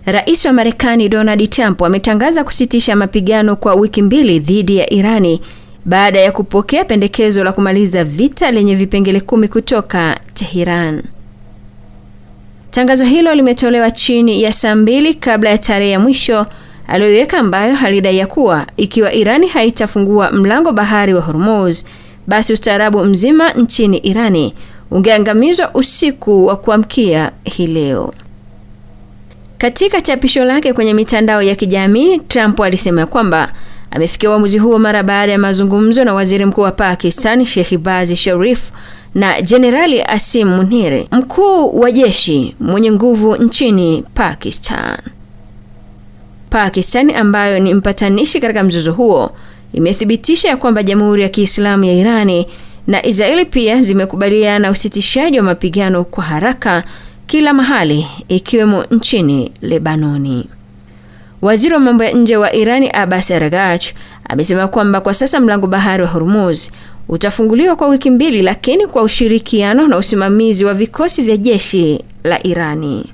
Rais wa Marekani Donald Trump ametangaza kusitisha mapigano kwa wiki 2 dhidi ya Irani baada ya kupokea pendekezo la kumaliza vita lenye vipengele 10 kutoka Tehran. Tangazo hilo limetolewa chini ya saa 2 kabla ya tarehe ya mwisho aliyoiweka, ambayo halidai kuwa ikiwa Irani haitafungua mlango bahari wa Hormuz, basi ustaarabu mzima nchini Irani ungeangamizwa usiku wa kuamkia hii leo. Katika chapisho lake kwenye mitandao ya kijamii, Trump alisema kwamba amefikia uamuzi huo mara baada ya mazungumzo na waziri mkuu wa Pakistan Shehbaz Sharif na Jenerali Asim Munir, mkuu wa jeshi mwenye nguvu nchini Pakistan. Pakistan, ambayo ni mpatanishi katika mzozo huo, imethibitisha kwamba Jamhuri ya Kiislamu ya Irani na Israeli pia zimekubaliana usitishaji wa mapigano kwa haraka kila mahali, ikiwemo nchini Lebanoni. Waziri wa mambo ya nje wa Irani Abbas Araghchi amesema kwamba kwa sasa mlango bahari wa Hormuz utafunguliwa kwa wiki 2, lakini kwa ushirikiano na usimamizi wa vikosi vya jeshi la Irani.